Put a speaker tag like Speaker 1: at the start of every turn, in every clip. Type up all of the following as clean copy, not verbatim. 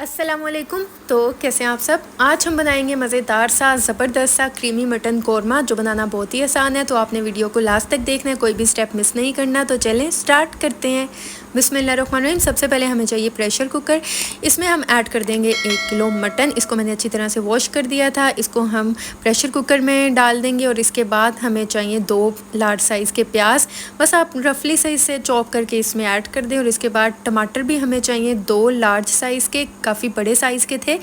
Speaker 1: अस्सलामुअलैकुम। तो कैसे हैं आप सब। आज हम बनाएंगे मज़ेदार सा ज़बरदस्त सा क्रीमी मटन कोरमा, जो बनाना बहुत ही आसान है। तो आपने वीडियो को लास्ट तक देखना है, कोई भी स्टेप मिस नहीं करना। तो चलें स्टार्ट करते हैं। बिस्मिल्लाहिर्रहमानिर्रहीम। सबसे पहले हमें चाहिए प्रेशर कुकर। इसमें हम ऐड कर देंगे 1 किलो मटन। इसको मैंने अच्छी तरह से वॉश कर दिया था। इसको हम प्रेशर कुकर में डाल देंगे और इसके बाद हमें चाहिए 2 लार्ज साइज़ के प्याज। बस आप रफली साइज से चॉप करके इसमें ऐड कर दें। और इसके बाद टमाटर भी हमें चाहिए 2 लार्ज साइज़ के, काफ़ी बड़े साइज़ के थे,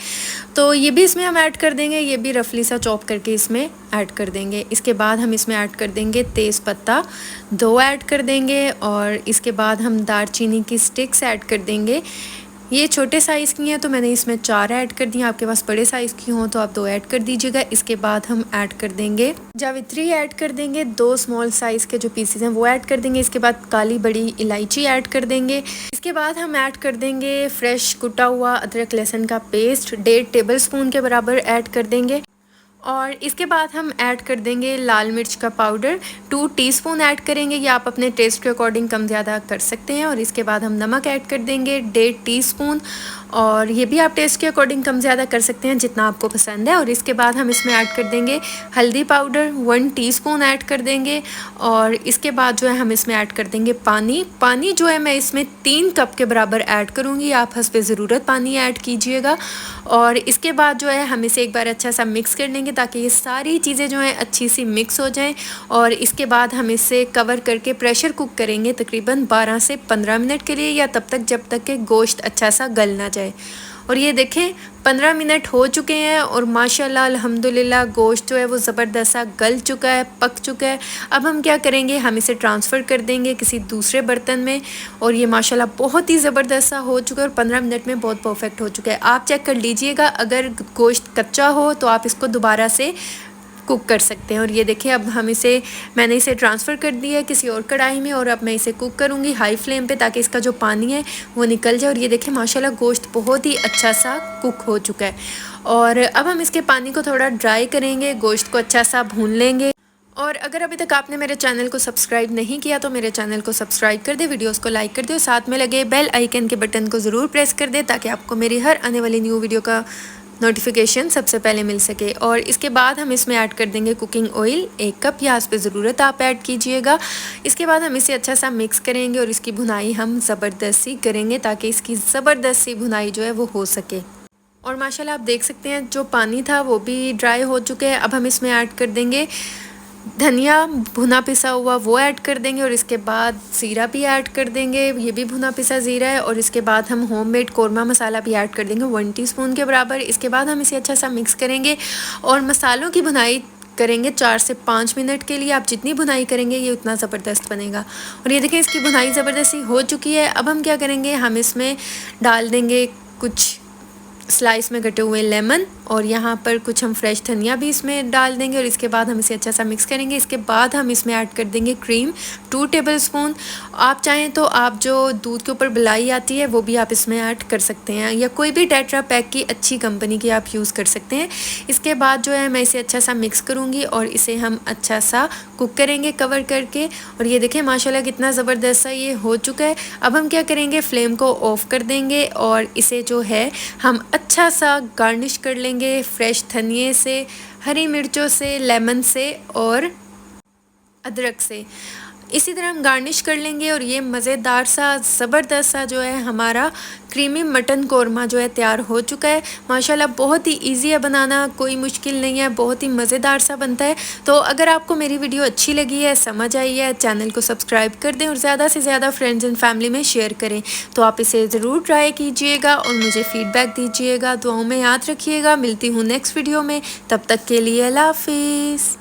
Speaker 1: तो ये भी इसमें हम ऐड कर देंगे। ये भी रफली सा चॉप करके इसमें ऐड कर देंगे। इसके बाद हम इसमें ऐड कर देंगे तेज़ पत्ता 2 ऐड कर देंगे। और इसके बाद हम दालचीनी की स्टिक्स ऐड कर देंगे। ये छोटे साइज़ की हैं तो मैंने इसमें 4 ऐड कर दी। आपके पास बड़े साइज़ की हों तो आप 2 ऐड कर दीजिएगा। इसके बाद हम ऐड कर देंगे जावित्री ऐड कर देंगे। 2 स्मॉल साइज़ के जो पीसेस हैं वो ऐड कर देंगे। इसके बाद काली बड़ी इलायची ऐड कर देंगे। इसके बाद हम ऐड कर देंगे फ्रेश कुटा हुआ अदरक लहसुन का पेस्ट 1.5 टेबल स्पून के बराबर ऐड कर देंगे। और इसके बाद हम ऐड कर देंगे लाल मिर्च का पाउडर 2 टीस्पून ऐड करेंगे। ये आप अपने टेस्ट के अकॉर्डिंग कम ज़्यादा कर सकते हैं। और इसके बाद हम नमक ऐड कर देंगे 1.5 टीस्पून, और ये भी आप टेस्ट के अकॉर्डिंग कम ज़्यादा कर सकते हैं जितना आपको पसंद है। और इसके बाद हम इसमें ऐड कर देंगे हल्दी पाउडर 1 टीस्पून ऐड कर देंगे। और इसके बाद जो है हम इसमें ऐड कर देंगे पानी जो है मैं इसमें 3 कप के बराबर ऐड करूँगी। आप हस्बे ज़रूरत पानी ऐड कीजिएगा। और इसके बाद जो है हम इसे एक बार अच्छा सा मिक्स कर लेंगे ताकि ये सारी चीज़ें जो हैं अच्छी सी मिक्स हो जाएं। और इसके बाद हम इसे कवर करके प्रेशर कुक करेंगे तकरीबन 12 से 15 मिनट के लिए, या तब तक जब तक कि गोश्त अच्छा सा गल ना जाए। और ये देखें 15 मिनट हो चुके हैं और माशाल्लाह अल्हम्दुलिल्लाह गोश्त जो है वो ज़बरदस्त सा गल चुका है, पक चुका है। अब हम क्या करेंगे, हम इसे ट्रांसफ़र कर देंगे किसी दूसरे बर्तन में। और ये माशाल्लाह बहुत ही ज़बरदस्त सा हो चुका है और 15 मिनट में बहुत परफेक्ट हो चुका है। आप चेक कर लीजिएगा, अगर गोश्त कच्चा हो तो आप इसको दोबारा से कुक कर सकते हैं। और ये देखिए अब मैंने इसे ट्रांसफ़र कर दिया है किसी और कढ़ाई में। और अब मैं इसे कुक करूँगी हाई फ्लेम पे ताकि इसका जो पानी है वो निकल जाए। और ये देखिए माशाल्लाह गोश्त बहुत ही अच्छा सा कुक हो चुका है। और अब हम इसके पानी को थोड़ा ड्राई करेंगे, गोश्त को अच्छा सा भून लेंगे। और अगर अभी तक आपने मेरे चैनल को सब्सक्राइब नहीं किया तो मेरे चैनल को सब्सक्राइब कर दे, वीडियोस को लाइक कर दे और साथ में लगे बेल आइकन के बटन को ज़रूर प्रेस कर दे ताकि आपको मेरी हर आने वाली न्यू वीडियो का नोटिफिकेशन सबसे पहले मिल सके। और इसके बाद हम इसमें ऐड कर देंगे कुकिंग ऑयल 1 कप, या इस पे ज़रूरत आप ऐड कीजिएगा। इसके बाद हम इसे अच्छा सा मिक्स करेंगे और इसकी भुनाई हम ज़बरदस्त सी करेंगे ताकि इसकी ज़बरदस्त सी भुनाई जो है वो हो सके। और माशाल्लाह आप देख सकते हैं जो पानी था वो भी ड्राई हो चुके हैं। अब हम इसमें ऐड कर देंगे धनिया भुना पिसा हुआ, वो ऐड कर देंगे। और इसके बाद ज़ीरा भी ऐड कर देंगे, ये भी भुना पिसा ज़ीरा है। और इसके बाद हम होममेड कोरमा मसाला भी ऐड कर देंगे 1 टीस्पून के बराबर। इसके बाद हम इसे अच्छा सा मिक्स करेंगे और मसालों की भुनाई करेंगे 4 से 5 मिनट के लिए। आप जितनी भुनाई करेंगे ये उतना ज़बरदस्त बनेगा। और ये देखें इसकी भुनाई ज़बरदस्ती हो चुकी है। अब हम क्या करेंगे, हम इसमें डाल देंगे कुछ स्लाइस में कटे हुए लेमन, और यहाँ पर कुछ हम फ्रेश धनिया भी इसमें डाल देंगे। और इसके बाद हम इसे अच्छा सा मिक्स करेंगे। इसके बाद हम इसमें ऐड कर देंगे क्रीम 2 टेबल स्पून। आप चाहें तो आप जो दूध के ऊपर मलाई आती है वो भी आप इसमें ऐड कर सकते हैं, या कोई भी टेट्रा पैक की अच्छी कंपनी की आप यूज़ कर सकते हैं। इसके बाद जो है मैं इसे अच्छा सा मिक्स करूँगी और इसे हम अच्छा सा कुक करेंगे कवर करके। और ये देखें माशाल्लाह कितना ज़बरदस्त सा ये हो चुका है। अब हम क्या करेंगे, फ्लेम को ऑफ़ कर देंगे और इसे जो है हम अच्छा सा गार्निश कर लेंगे फ्रेश धनिए से, हरी मिर्चों से, लेमन से और अदरक से। इसी तरह हम गार्निश कर लेंगे। और ये मज़ेदार सा ज़बरदस्त सा जो है हमारा क्रीमी मटन कोरमा जो है तैयार हो चुका है। माशाल्लाह बहुत ही इजी है बनाना, कोई मुश्किल नहीं है, बहुत ही मज़ेदार सा बनता है। तो अगर आपको मेरी वीडियो अच्छी लगी है, समझ आई है, चैनल को सब्सक्राइब कर दें और ज़्यादा से ज़्यादा फ्रेंड्स एंड फैमिली में शेयर करें। तो आप इसे ज़रूर ट्राई कीजिएगा और मुझे फ़ीडबैक दीजिएगा। दुआओं में याद रखिएगा। मिलती हूँ नेक्स्ट वीडियो में, तब तक के लिए अल्लाह हाफिज़।